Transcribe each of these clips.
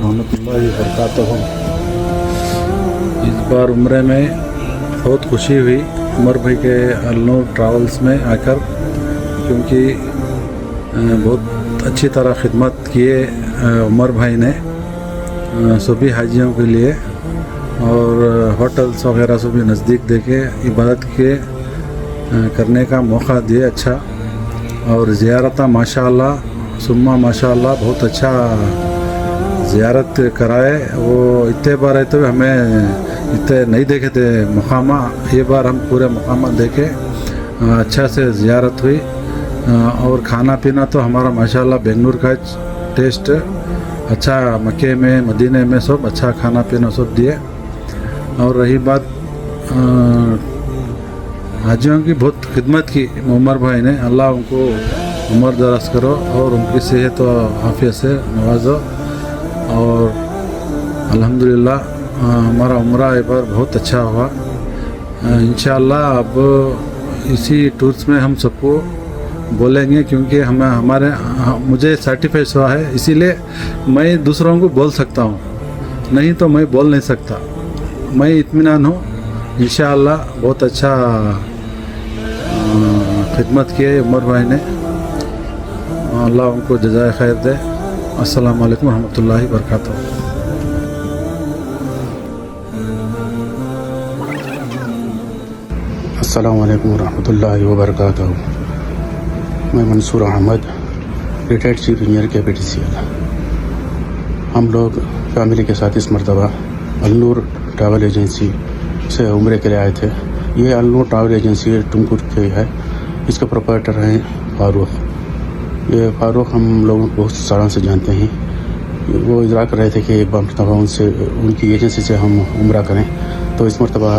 रहमतुल्लाहि वबरकातुहू। इस बार उम्रे में बहुत खुशी हुई उमर भाई के अलनूर ट्रैवल्स में आकर, क्योंकि बहुत अच्छी तरह खिदमत किए उमर भाई ने सभी हाजियों के लिए, और होटल्स वगैरह सभी नज़दीक देके इबादत के करने का मौका दिए अच्छा, और ज़ियारत माशाअल्लाह सुम्मा माशाअल्लाह बहुत अच्छा ज़ियारत कराए। वो इतने बार आए तो हमें इतने नहीं देखे थे मुकामा, ये बार हम पूरे मुकामा देखे, अच्छा से ज़ियारत हुई। और खाना पीना तो हमारा माशाअल्लाह बेंगलुर का टेस्ट अच्छा, मक्के में मदीने में सब अच्छा खाना पीना सब दिए। और रही बात हाजियों की, बहुत खिदमत की उमर भाई ने, अल्लाह उनको उम्र दराज करो और उनकी सेहत और आफियत से नवाजो। और अल्हम्दुलिल्लाह हमारा उम्रा एक बार बहुत अच्छा हुआ। इंशाअल्लाह अब इसी टूर्स में हम सबको बोलेंगे, क्योंकि मुझे सर्टिफाइड हुआ है, इसीलिए मैं दूसरों को बोल सकता हूँ, नहीं तो मैं बोल नहीं सकता। मैं इत्मीनान हूँ इंशाअल्लाह। बहुत अच्छा खिदमत की है उमर भाई ने, अल्लाह उनको जज़ाए खैर दे। अस्सलामु अलैकुम रहमतुल्लाहि वबरकातुहू। अस्सलामु अलैकुम रहमतुल्लाहि वबरकातुहू। मैं Mansoor Ahmed, retired chief engineer के PTCL। हम लोग फैमिली के साथ इस मरतबा अलनूर ट्रैवल एजेंसी से उम्रे के लिए आए थे। ये अलनूर ट्रैवल एजेंसी टुमकुर के है, इसके प्रोप्राइटर हैं फारूक। ये फारूक हम लोग बहुत सालों से जानते हैं। वो इजरा कर रहे थे कि एक मरतबा उनकी एजेंसी से हम उम्रा करें, तो इस मरतबा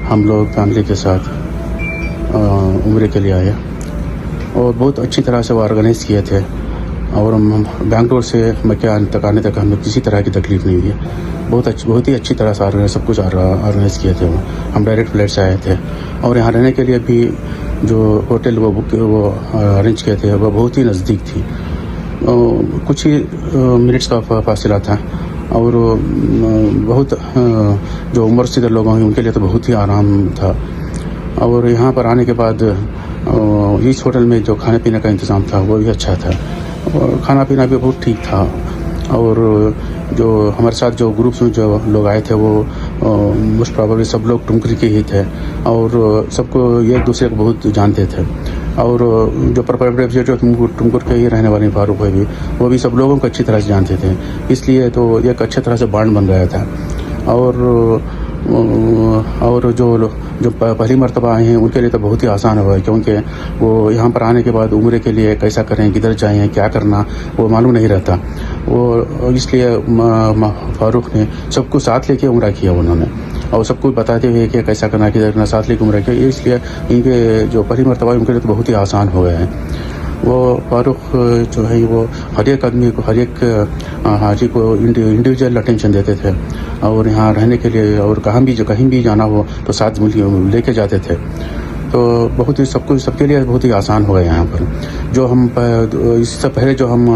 हम लोग फैमिली के साथ उम्रे के लिए आए और बहुत अच्छी तरह से वो ऑर्गेनाइज़ किए थे। और हम बेंगलोर से मक्का आने तक हमें किसी तरह की तकलीफ़ नहीं हुई है। बहुत ही अच्छी तरह से सब कुछ ऑर्गेनाइज़ किए थे। हम डायरेक्ट फ्लाइट से आए थे, और यहाँ रहने के लिए भी जो होटल वो अरेंज किए थे वो बहुत ही नज़दीक थी, कुछ ही मिनट्स का फासला था। और बहुत जो उम्र सीधे लोग हैं उनके लिए तो बहुत ही आराम था। और यहाँ पर आने के बाद इस होटल में जो खाने पीने का इंतज़ाम था वो भी अच्छा था, और खाना पीना भी बहुत ठीक था। और जो हमारे साथ जो ग्रुप्स में जो लोग आए थे वो मोस्ट प्रॉबली सब लोग टुमकुर के ही थे, और सबको एक दूसरे को बहुत जानते थे। और जो प्रोप्राइटर जो टुमकुर के ही रहने वाले फारूक भाई भी, वो भी सब लोगों को अच्छी तरह से जानते थे, इसलिए तो एक अच्छी तरह से बॉन्ड बन गया था। और जो पहली मरतबा आए हैं उनके लिए तो बहुत ही आसान हुआ है, क्योंकि वो यहाँ पर आने के बाद उम्रे के लिए कैसा करें, किधर जाएँ, क्या करना वो मालूम नहीं रहता। वो इसलिए फारूक ने सबको साथ लेके उम्रा किया उन्होंने, और सबको बताते हुए कि कैसा करना, किधर करना, साथ लेके उम्रा किया। इसलिए इनके जो पहली मरतबा उनके लिए तो बहुत ही आसान हो गया है। वो फारूक जो है वो हर एक आदमी को, हर एक हाजी को इंडिविजुअल अटेंशन देते थे और यहाँ रहने के लिए और कहीं भी जाना हो तो साथ लेके जाते थे। तो बहुत ही सबके लिए बहुत ही आसान हुआ है यहाँ पर। जो हम इससे पहले जो हम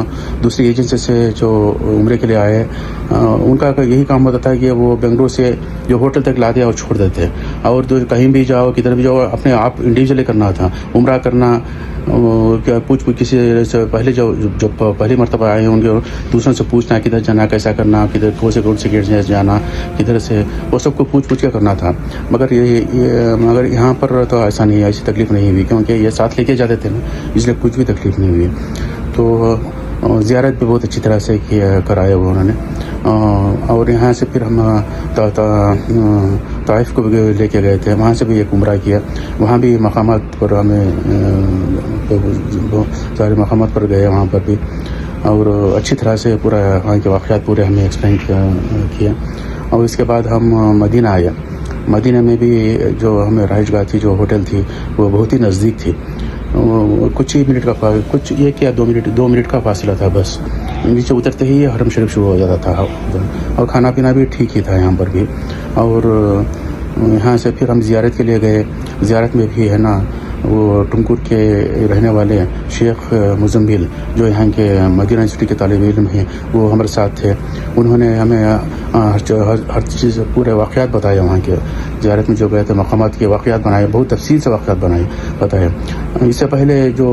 दूसरी एजेंसी से जो उम्रे के लिए आए, उनका यही काम होता था कि वो बेंगलुरु से जो होटल तक लाते और छोड़ देते, और जो कहीं भी जाओ किधर भी जाओ अपने आप इंडिविजुअली करना था। उम्रा करना क्या पूछ किसी से पहले जो पहली मरतबा आए होंगे दूसरों से पूछना किधर जाना, कैसा करना, किधर कौन से रोड से गेट से जाना, किधर से, वो सबको पूछ के करना था। मगर मगर यहाँ पर तो ऐसा नहीं है, ऐसी तकलीफ़ नहीं हुई क्योंकि ये साथ लेके जाते थे ना, इसलिए कुछ भी तकलीफ़ नहीं हुई। तो ज़ियारत भी बहुत अच्छी तरह से कराया हुआ उन्होंने। और यहाँ से फिर हम ताइफ को भी लेके गए थे, वहाँ से भी एक उम्रा किया। वहाँ भी मकामात पर हमें सारे मकामात पर गए वहाँ पर भी, और अच्छी तरह से पूरा वहाँ के वाक़यात पूरे हमें एक्सप्लेन किया। और इसके बाद हम मदीना आए। मदीना में भी जो हमें रहायशगाह थी, जो होटल थी, वो बहुत ही नज़दीक थी। कुछ ही मिनट का कुछ 1 या 2 मिनट का फासला था बस। नीचे उतरते ही हरम शरीफ शुरू हो जाता था, और खाना पीना भी ठीक ही था यहाँ पर भी। और यहाँ से फिर हम ज़ियारत के लिए गए। ज़ियारत में भी है ना, वो टुमकुर के रहने वाले शेख मुजम्मिल जो यहाँ के मदीना यूनिवर्सिटी के तालिब इल्म हैं, वो हमारे साथ थे। उन्होंने हमें हर चीज़ पूरे वाक़यात बताए। वहाँ के ज़ियारत में जो गए थे मकामात के वाक़यात बनाए, बहुत तफसील से वाक़यात बताए। इससे पहले जो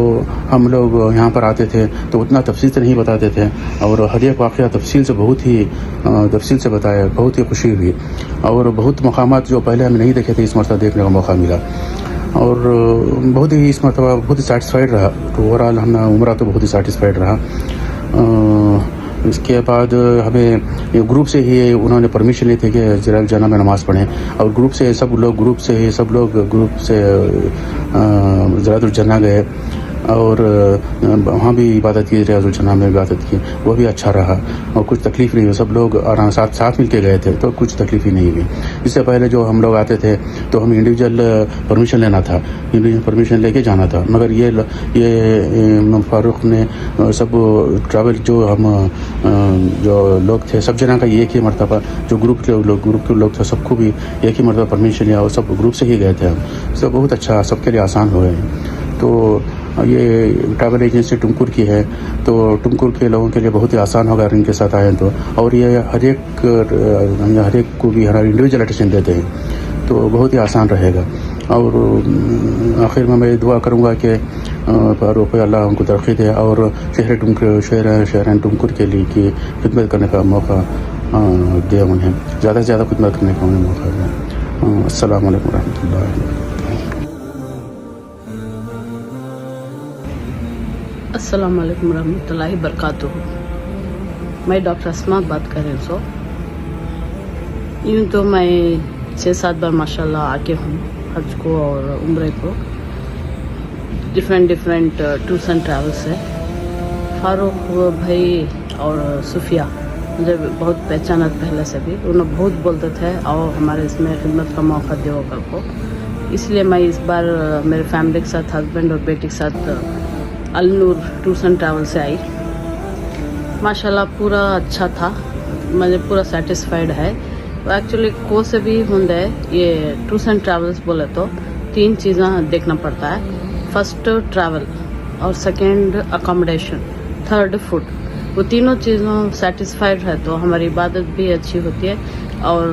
हम लोग यहाँ पर आते थे तो उतना तफसील से नहीं बताते थे, और हर एक वाक़या तफसील से बहुत ही तफसील से बताया। बहुत ही खुशी हुई, और बहुत मकामात जो पहले हम नहीं देखे थे इस मरतबा देखने का मौका मिला, और बहुत ही इस मरतबा बहुत ही सेटिस्फाइड रहा। तो ओवरऑल हमने उम्रा तो बहुत ही सेटिस्फाइड रहा। इसके बाद हमें ग्रुप से ही उन्होंने परमिशन ली थी कि ज़ियारत जाना में नमाज़ पढ़ें, और ग्रुप से सब लोग ग्रुप से ज़ियारतुल जन्ना गए, और वहाँ भी इबादत की, ज़ियारतुल जन्ना में इबादत की। वो भी अच्छा रहा, और कुछ तकलीफ़ नहीं हुई। सब लोग आराम साथ मिल के गए थे, तो कुछ तकलीफ़ ही नहीं हुई। इससे पहले जो हम लोग आते थे तो हम इंडिविजुअल परमिशन लेना था, इंडिविजुअल परमिशन लेके जाना था। मगर ये फारूक ने सब ट्रैवल जो लोग थे, सब जना का एक ही मरतबा, जो ग्रुप के लोग थे, सबको भी एक ही मरतबा परमिशन लिया, और सब ग्रुप से ही गए थे हम। सब बहुत अच्छा, सबके लिए आसान हो गए। तो ये ट्रैवल एजेंसी टुमकुर की है, तो टुमकुर के लोगों के लिए बहुत ही आसान होगा इनके साथ आए तो। और ये हर एक को भी हर इंडिविजुअल अटेंशन देते हैं, तो बहुत ही आसान रहेगा। और आखिर में मैं दुआ करूँगा कि फारूक अल्लाह उनको तरक्की दे, और शहर टुमकुर के लिए की खिदमत करने का मौका दे, उन्हें ज़्यादा से ज़्यादा खिदमत करने का उन्हें मौका दे। अस्सलाम वालेकुम रहमतुल्लाह। अस्सलाम वालेकुम रहमतुल्लाहि बरकातुहू। मैं डॉक्टर अस्मा बात कर रही हूँ। यूँ तो मैं 6-7 बार माशाल्लाह आके हूँ हज को और उम्रे को, डिफरेंट टूर्स एंड ट्रैवल्स है। फारूक भाई और सुफिया मुझे बहुत पहचाना पहले से भी, उन्होंने बहुत बोलते थे और हमारे इसमें खिदमत का मौका दो कर को। इसलिए मैं इस बार मेरे फैमिली के साथ, हस्बैंड और बेटी के साथ अलनूर टूर्स एंड ट्रैवल से आई। माशाल्लाह पूरा अच्छा था, मुझे पूरा सेटिस्फाइड है। तो एक्चुअली को से भी होंगे ये टूर्स एंड ट्रैवल्स बोले तो 3 चीज़ें देखना पड़ता है। फर्स्ट ट्रैवल, और सेकंड अकोमोडेशन, थर्ड फूड। वो तीनों चीज़ों सेटिस्फाइड है तो हमारी इबादत भी अच्छी होती है, और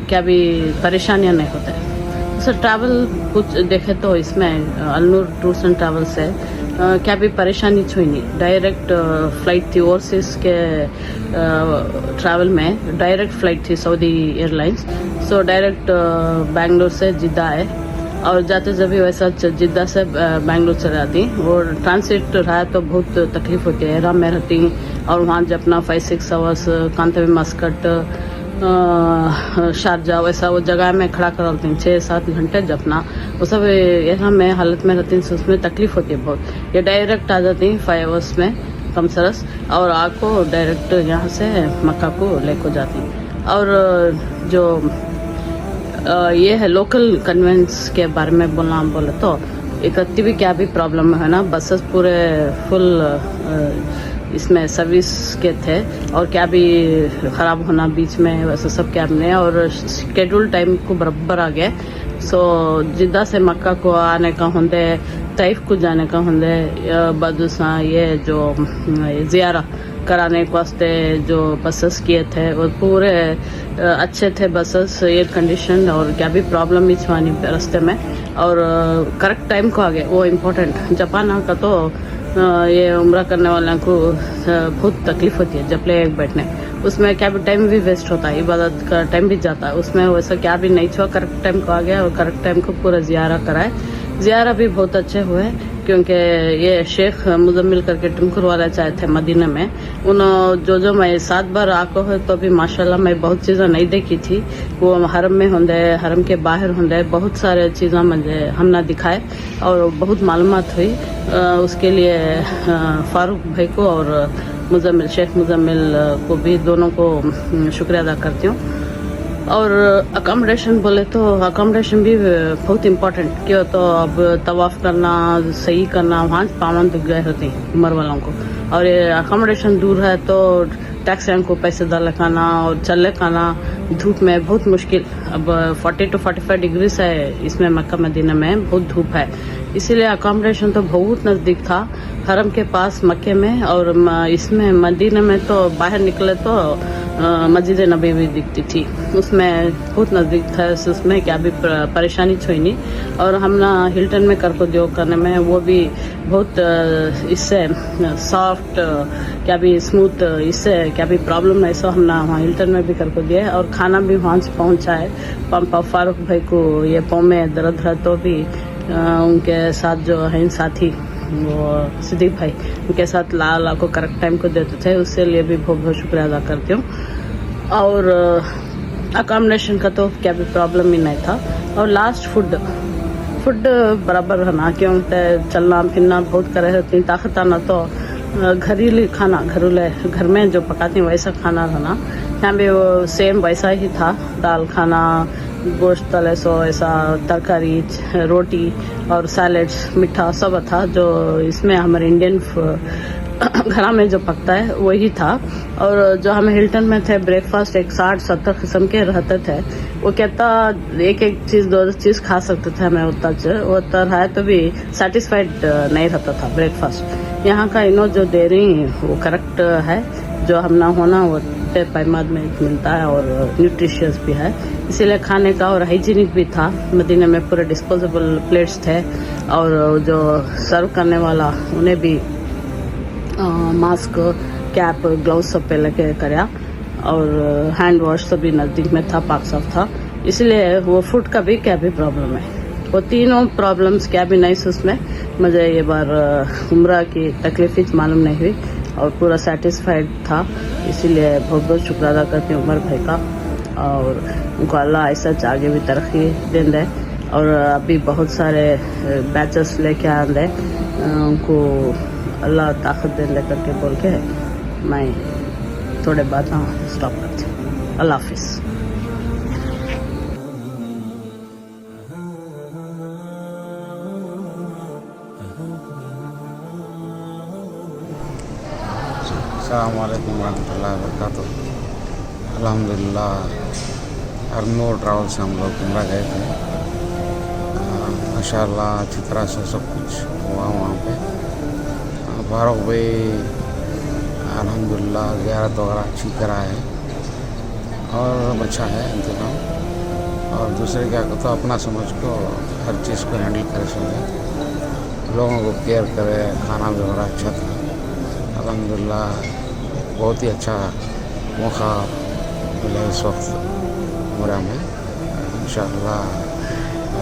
क्या भी परेशानियाँ नहीं होता है। सर ट्रैवल कुछ देखे तो इसमें अलनूर टूर्स एंड ट्रैवल से क्या भी परेशानी हुई नहीं। डायरेक्ट फ़्लाइट थी ओवरसीज़ के ट्रैवल में, डायरेक्ट फ़्लाइट थी Saudi airlines. So direct Bangalore से जिद्दा है, और जाते जब भी वैसा जिद्दा से बेंगलोर चले जाती। और ट्रांसिट रहा तो बहुत तकलीफ़ होती है, एहराम में रहती, और वहाँ जब अपना 5-6 आवर्स कांतवी मस्कट शारजा वैसा वो जगह में खड़ा कर लेते हैं 6-7 घंटे जपना, वो सब यहाँ में हालत में रहती हैं, तो उसमें तकलीफ़ होती है बहुत। ये डायरेक्ट आ जाती हैं 5 आवर्स में कम सरस, और आपको डायरेक्ट यहाँ से मक्का को लेकर जाती हैं। और जो ये है लोकल कन्वेंस के बारे में बोले तो एक रत्ती भी क्या भी प्रॉब्लम है ना, बसेस पूरे फुल इसमें सर्विस के थे और क्या भी ख़राब होना बीच में वैसे सब कैब ने, और शेड्यूल टाइम को बराबर आ गया। सो जिद्दा से मक्का को आने का होंगे, तैफ को जाने का होंगे, बदूसा ये जो ज़ियारा कराने के वास्ते जो बसेस किए थे वो पूरे अच्छे थे बसेस, एयर कंडीशन, और क्या भी प्रॉब्लम भी छुआनी रास्ते में, और करेक्ट टाइम को आ गए, वो इम्पोर्टेंट। जापान का तो ये उम्रा करने वालों को बहुत तकलीफ होती है जब ले बैठने, उसमें क्या भी टाइम भी वेस्ट होता है, इबादत का टाइम भी जाता है उसमें, वैसा क्या भी नहीं छुआ, करेक्ट टाइम को आ गया और करेक्ट टाइम को पूरा ज़ियारा कराए। ज़ियारा भी बहुत अच्छे हुए क्योंकि ये शेख मुजम्मिल करके टुमकुर वाला चाहे थे मदीना में, उन जो मैं 7 बार आको है तो भी माशाल्लाह मैं बहुत चीज़ें नहीं देखी थी, वो हरम में होंगे, हरम के बाहर होंगे, बहुत सारे चीज़ें मुझे हमने दिखाए और बहुत मालूमात हुई। उसके लिए फारूक भाई को और मुजम्मिल, शेख मुजम्मिल को भी, दोनों को शुक्रिया अदा करती हूँ। और अकोमोडेशन बोले तो अकोमोडेशन भी बहुत इम्पोर्टेंट क्यों, तो अब तवाफ़ करना, सही करना, वहाँ पावन दुख गए होती उम्र वालों को, और ये अकोमोडेशन दूर है तो टैक्सी को पैसे डाले खाना और चले खाना धूप में बहुत मुश्किल। अब 40 to 45 डिग्री है इसमें, मक्का मदीना में बहुत धूप है, इसीलिए अकोमोडेशन तो बहुत नज़दीक था हरम के पास मक्के में, और इसमें मदीना में तो बाहर निकले तो मस्जिद नबी भी दिखती थी, उसमें बहुत नज़दीक था, उसमें क्या भी परेशानी छुई नहीं। और हम ना हिल्टन में करको दियो करने में, वो भी बहुत इससे सॉफ्ट क्या भी स्मूथ, इससे क्या भी प्रॉब्लम नहीं, सो हम ना वहाँ हिल्टन में भी करको दिए, और खाना भी वहाँ से पहुँचा है। पंपा फारूक भाई को ये पाँव में दर्द है तो भी उनके साथ जो है साथी वो सिद्दीक भाई, उनके साथ ला को करेक्ट टाइम को देते थे, उसके लिए भी बहुत बहुत शुक्रिया अदा करती हूँ। और अकोमोडेशन का तो क्या भी प्रॉब्लम ही नहीं था। और लास्ट फूड बराबर है ना, क्योंकि चलना फिरना बहुत करे होती ताकत आना, तो घरेलू खाना घर में जो पकाती वैसा खाना था ना, यहाँ भी वो सेम वैसा ही था, दाल खाना, गोश्त तले सो ऐसा, तरकारी, रोटी और सैलेड्स, मीठा सब था जो इसमें हमारे इंडियन घर में जो पकता है वही था। और जो हम हिल्टन में थे ब्रेकफास्ट एक 60-70 किस्म के रहते थे, वो कहता एक चीज़ 2 चीज़ खा सकते थे हमें, उतना है तो भी सेटिस्फाइड नहीं रहता था ब्रेकफास्ट। यहाँ का इनो जो दे रही वो करेक्ट है, जो हम ना होना वो पैमाद में मिलता है और न्यूट्रिशियस भी है, इसीलिए खाने का और हाइजीनिक भी था। मदीना में पूरे डिस्पोजेबल प्लेट्स थे, और जो सर्व करने वाला उन्हें भी मास्क, कैप, ग्लव्स सब पहले के कराया, और हैंड वॉश सभी नज़दीक में था, पाक साफ था, इसलिए वो फूड का भी क्या भी प्रॉब्लम है, वो तीनों प्रॉब्लम्स क्या भी नहीं, उसमें मुझे ये बार उम्रा की तकलीफ मालूम नहीं हुई और पूरा सेटिस्फाइड था, इसीलिए बहुत बहुत शुक्र अदा करती हूँ उमर भाई का, और उनको अल्लाह ऐसा आगे भी तरक्की दें दे, और अभी बहुत सारे बैचेस लेके आ दे, उनको अल्लाह ताकत दे ले करके बोल के मैं थोड़े बाद स्टॉप करती हूँ। अल्लाह हाफिज़। अस्सलाम वालेकुम रहमतुल्लाहि व बरकातुहू। अल्हम्दुलिल्लाह अरनूर ट्रैवल से हम लोग उम्रा गए थे, माशाअल्लाह अच्छी तरह से सब कुछ हुआ वहाँ पे। फारूक भाई अल्हम्दुलिल्लाह ज़ियारत वगैरह अच्छी कराए और अच्छा है इंतज़ाम, और दूसरे क्या कहते अपना समझ को हर चीज़ को हैंडल करे, समझे लोगों को केयर करे, खाना भी बड़ा अच्छा था अल्हम्दुलिल्लाह। बहुत ही अच्छा मौका मिला इस वक्त उम्रा में, इंशाअल्लाह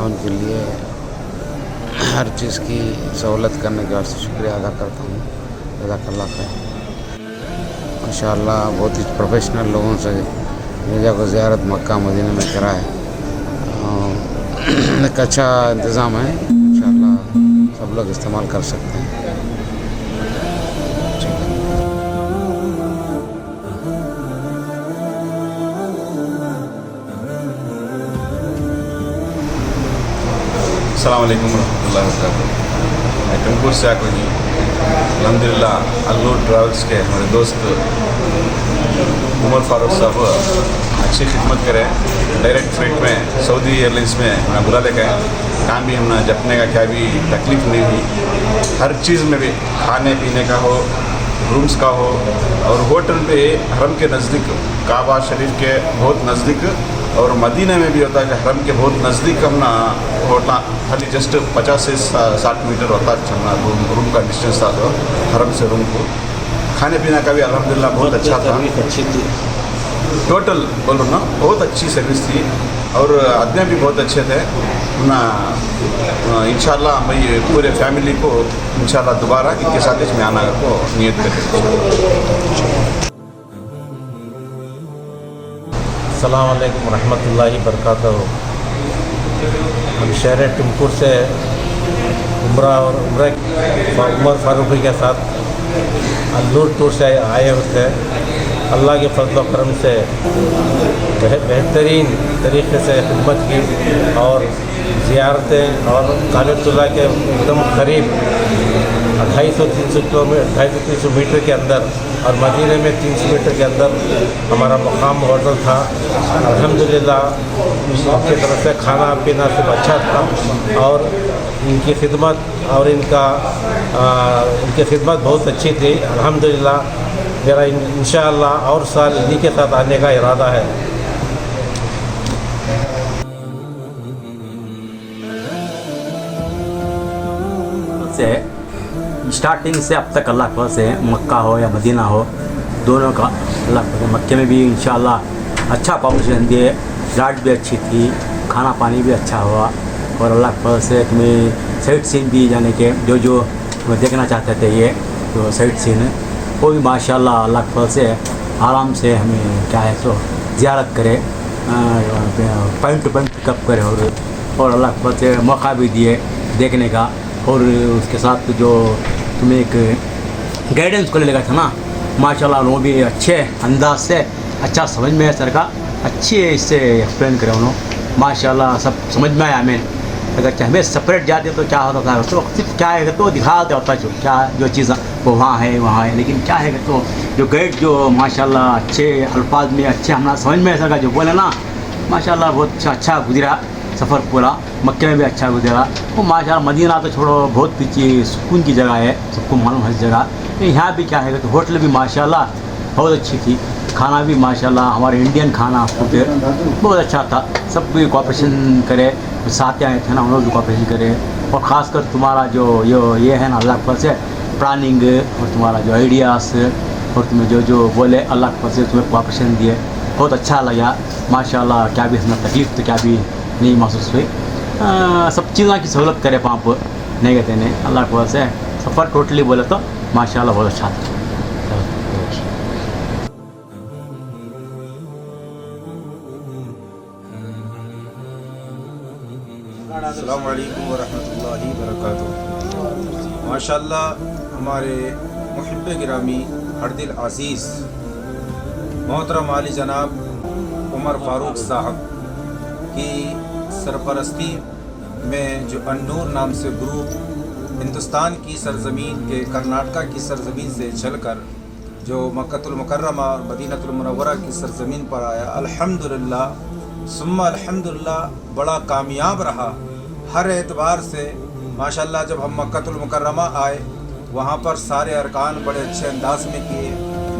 उनके लिए हर चीज़ की सहूलत करने के वास्ते शुक्रिया अदा करता हूँ, जज़ाकल्लाह खैर। इंशाअल्लाह बहुत ही प्रोफेशनल लोगों से मिर्ज़ा को ज़ियारत मक्का मदीना में कराए, एक अच्छा इंतज़ाम है, इंशाअल्लाह सब लोग इस्तेमाल कर सकते हैं। अस्सलाम वालेकुम रहमतुल्लाहि व बरकातहू। मैं टुमकुर से आकर जी अल्हम्दुलिल्लाह अल्लूर ट्रैवल्स के हमारे दोस्त उमर फारूक साहब अच्छी खिदमत करें। डायरेक्ट फ्लाइट में सऊदी एयरलाइंस में हमें बुला लेकर कहाँ भी हमने जपने का क्या भी तकलीफ़ नहीं हुई। हर चीज़ में भी खाने पीने का हो, रूम्स का हो, और होटल पे हरम के नज़दीक, काबा शरीफ के बहुत नज़दीक, और मदीना में भी होता है कि हरम के बहुत नज़दीक हम ना होटल खाली जस्ट 50 से 60 मीटर होता है चलना रूम का डिस्टेंस था, तो हरम से रूम को खाने पीने का भी अल्हम्दुलिल्लाह बहुत अच्छा था। अच्छी थी। टोटल बोल रहा हूँ ना, बहुत अच्छी सर्विस थी और आदमी भी बहुत अच्छे थे ना। इंशाल्लाह मैं पूरे फैमिली को इंशाल्लाह दोबारा इनके साथ इसमें आना को नियत करें। अस्सलाम वालेकुम रहमतुल्लाहि बरकातहू। हम शहर टुमकुर से उमर फारूकी के साथ अल्लूर टूर से आए हुए थे। अल्लाह के फजल व करम से बेहतरीन तरीके से खिदमत की और ज़ियारतें और काबतुल्लाह के एकदम करीब 250-300 मीटर के अंदर और मदीने में 300 मीटर के अंदर हमारा मुकाम होटल था। अल्हम्दुलिल्लाह उनकी तरफ से खाना पीना सब अच्छा था और इनकी खिदमत और इनकी खिदमत बहुत अच्छी थी। अल्हम्दुलिल्लाह मेरा इंशाअल्लाह और साल इन्हीं के साथ आने का इरादा है। से स्टार्टिंग से अब तक अल्लाह के से मक्का हो या मदीना हो, दोनों का अल्लाह के मक्के में भी इंशाअल्लाह अच्छा पॉपुलेशन दिए, फ्लाइट भी अच्छी थी, खाना पानी भी अच्छा हुआ और अल्लाह के से तुम्हें साइट सीन भी जाने के जो तुम्हें देखना चाहते थे ये तो साइट सीन वो भी माशाअल्लाह अल्लाह के से आराम से हमें क्या है तो ज़ियारत करे, पॉइंट टू पॉइंट पिकअप करे और अल्लाह के से मौका भी दिए देखने का। और उसके साथ जो तुम्हें एक गाइडेंस को ले लगा था ना, माशाल्लाह वो भी अच्छे अंदाज से अच्छा समझ में सर का अच्छे इससे एक्सप्लेन करे उन्होंने, माशाल्लाह सब समझ में आया। हमें अगर हमें सेपरेट जाते तो क्या होता था तो सिर्फ क्या है तो दिखाते होता जो क्या जो चीज़ वो वहाँ है, लेकिन क्या है तो जो गाइड जो माशाल्लाह अच्छे अल्फाज में अच्छे हमारा समझ में सर का जो बोले ना, माशाल्लाह बहुत अच्छा गुजरा सफ़र पूरा। मक्के में भी अच्छा गुजरा वो माशाल्लाह। मदीना तो छोड़ो बहुत पीछे सुकून की जगह है, सबको मालूम है जगह। यहाँ भी क्या है तो होटल भी माशाल्लाह बहुत अच्छी थी, खाना भी माशाल्लाह हमारे इंडियन खाना फूड बहुत अच्छा था। सब भी कोऑपरेशन करे, साथ आए थे ना उन लोग भी कोऑपरेशन करे। और ख़ासकर तुम्हारा जो ये है ना अल्लाह के से प्लानिंग और तुम्हारा जो आइडियाज़ और तुम्हें जो बोले अल्लाह के से तुम्हें कोऑपरेशन दिए बहुत अच्छा लगा माशाल्लाह। क्या भी हमें तकलीफ़ तो क्या भी नहीं महसूस हुई, सब चीज़ों की सहूलत करे पाप नहीं कहते नहीं अल्लाह के से सफ़र टोटली बोले तो माशाल्लाह बहुत अच्छा था। अस्सलामु अलैकुम व रहमतुल्लाहि व बरकातहू। माशाअल्लाह हमारे मुहिब्ब गिरामी हरदिल अज़ीज़ मोहतरम आली जनाब उमर फारूक साहब की सरपरस्ती में जो अन्नूर नाम से ग्रुप हिंदुस्तान की सरज़मीन के कर्नाटका की सरज़मीन से चलकर जो मक्कतुल मुकर्रमा और मदीनतुल मुनव्वरा की सरज़मीन पर आया, अल्हम्दुलिल्लाह सुम्मा अल्हम्दुलिल्लाह बड़ा कामयाब रहा हर एतबार से। माशाअल्लाह जब हम मक्कतुल मुकर्रमा आए वहाँ पर सारे अरकान बड़े अच्छे अंदाज में किए।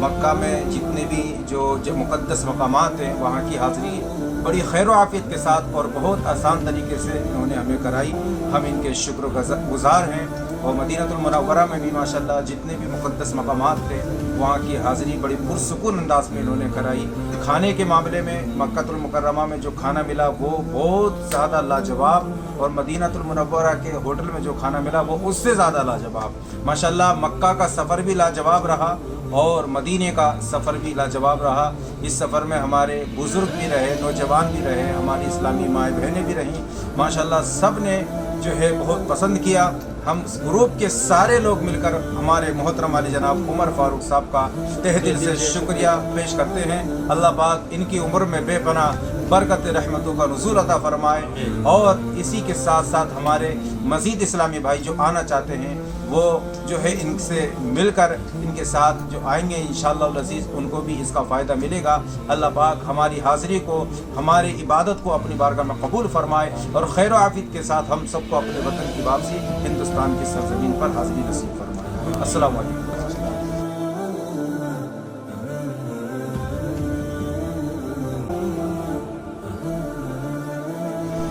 मक्का में जितने भी जो मुक़द्दस मकामात हैं वहाँ की हाज़िरी बड़ी खैर आफियत के साथ और बहुत आसान तरीके से इन्होंने हमें कराई। हम इनके शुक्रगुज़ार हैं। और मदीनतुल मुनव्वरा में भी माशाअल्लाह जितने भी मुक़द्दस मकामात थे वहाँ की हाज़िरी बड़ी पुरसुकून अंदाज में इन्होंने कराई। खाने के मामले में मक्कतुल मुकर्रमा में जो खाना मिला वो बहुत ज़्यादा लाजवाब, और मदीनतुल मुनव्वरा के होटल में जो खाना मिला वो उससे ज़्यादा लाजवाब। माशाअल्लाह मक्का का सफ़र भी लाजवाब रहा और मदीने का सफ़र भी लाजवाब रहा। इस सफ़र में हमारे बुज़ुर्ग भी रहे, नौजवान भी रहे, हमारी इस्लामी माएँ बहनें भी रहीं। माशाअल्लाह सब ने जो है बहुत पसंद किया। हम ग्रुप के सारे लोग मिलकर हमारे मोहतरम आली जनाब उमर फारूक साहब का तहे दिल से शुक्रिया पेश करते हैं। अल्लाह पाक इनकी उम्र में बेपनाह बरकत रहमतों का नुज़ूल अता फ़रमाए। और इसी के साथ साथ हमारे मज़ीद इस्लामी भाई जो आना चाहते हैं वो जो है इनसे मिलकर इनके साथ जो आएंगे इंशाअल्लाह अज़ीज़ उनको भी इसका फ़ायदा मिलेगा। अल्लाह पाक हमारी हाज़िरी को, हमारी इबादत को अपनी बारगाह में कबूल फ़रमाए और खैर आफियत के साथ हम सबको अपने वतन की वापसी हिंदुस्तान की सरज़मीन पर हाज़िरी नसीब फरमाए। अस्सलामु अलैकुम।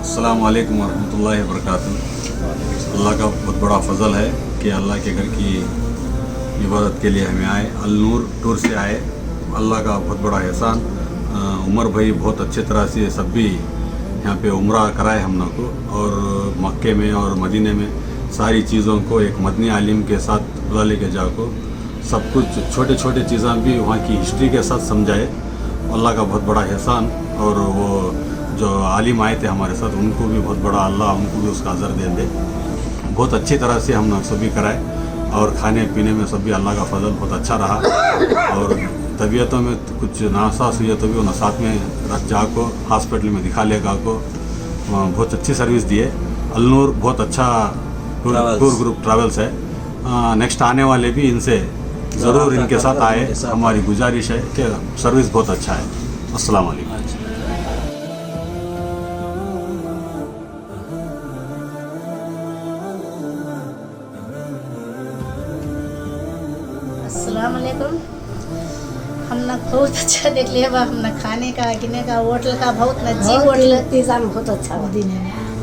अस्सलामु अलैकुम वरहमतुल्लाहि वबरकातुहू। अल्लाह का बहुत बड़ा फ़ज़ल है कि अल्लाह के घर की इबादत के लिए हमें आए, अल-नूर टूर से आए। अल्लाह का बहुत बड़ा एहसान। उमर भाई बहुत अच्छे तरह से सब भी यहाँ पे उम्रा कराए हम लोग को, और मक्के में और मदीने में सारी चीज़ों को एक मदनी आलिम के साथ बुला लेके जाको सब कुछ छोटे छोटे चीज़ें भी वहाँ की हिस्ट्री के साथ समझाए। अल्लाह का बहुत बड़ा एहसान। और वो जो आलिम आए थे हमारे साथ उनको भी बहुत बड़ा, अल्लाह उनको भी उसका अज़र दे। बहुत अच्छी तरह से हम लोग सभी कराए और खाने पीने में सभी अल्लाह का फजल बहुत अच्छा रहा। और तबीयतों में कुछ नासास हुई तो भी उन्हें साथ में रख जाको हॉस्पिटल में दिखा लेगा को बहुत अच्छी सर्विस दिए। अल-नूर बहुत अच्छा टूर ग्रुप ट्रैवल्स है। नेक्स्ट आने वाले भी इनसे ज़रूर इनके साथ आए। हमारी गुजारिश है कि सर्विस बहुत अच्छा है। अस्सलाम वालेकुम। अस्सलाम वालेकुम। हमने बहुत अच्छा देख लिया बा, हमने खाने का गिने का होटल का बहुत नजीक होटल इंतज़ाम बहुत अच्छा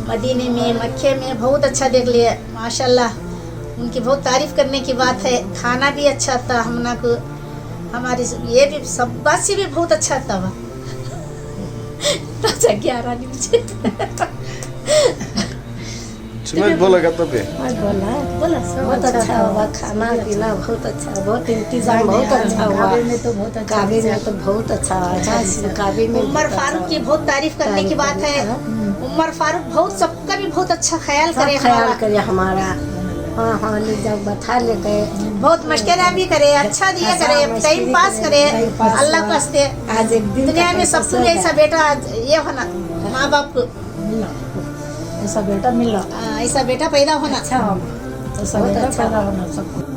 मदीने में मक्के में बहुत अच्छा देख लिया माशाल्लाह। उनकी बहुत तारीफ़ करने की बात है। खाना भी अच्छा था हमने को, हमारी ये भी सब बात से भी बहुत अच्छा था वह तो 11 मुझे बोलेगा तो के बोला बहुत अच्छा हुआ, खाना पीना बहुत अच्छा, बहुत इंतजाम बहुत अच्छा हुआ। काबे में तो बहुत अच्छा, काबे में तो बहुत अच्छा हुआ। काबे में उमर फारूक की बहुत तारीफ करने की बात है। उमर फारूक बहुत सबका भी बहुत अच्छा ख्याल करे हमारा। हाँ हाँ ले जाओ बता ले गए, बहुत मशकिल भी करे, अच्छा दिया करे, टाइम पास करे। अल्लाह को हंसते आज एक दिन दुनिया में सबको ऐसा बेटा ये होना, माँ बाप को ऐसा बेटा मिला, ऐसा बेटा पैदा होना अच्छा, ऐसा बेटा पैदा होना सबको।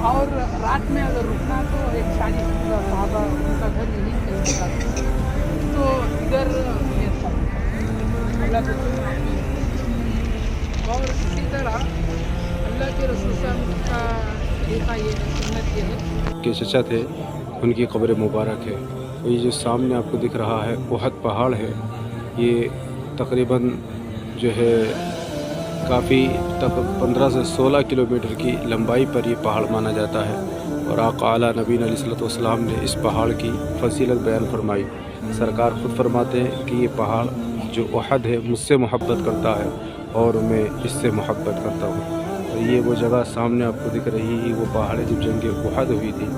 और रात में अगर रुकना तो एक शादी साहबा उनका घर यहीं कहीं था, तो इधर ये सब अल्लाह के और इसी तरह अल्लाह के रसूल का तरीक़ा ये है, सुन्नत ये है के चचा थे, उनकी कब्र मुबारक है। ये जो सामने आपको दिख रहा है उहद पहाड़ है। ये तकरीबन जो है काफ़ी तक 15 से 16 किलोमीटर की लंबाई पर ये पहाड़ माना जाता है। और आका आला नबी अलैहिस्सलातु वस्सलाम ने इस पहाड़ की फजीलत बयान फरमाई। सरकार ख़ुद फरमाते हैं कि ये पहाड़ जो उहद है मुझसे मोहब्बत करता है और मैं इससे मोहब्बत करता हूँ। और ये वो जगह सामने आपको दिख रही है, वो पहाड़ जब जंग उहद हुई थी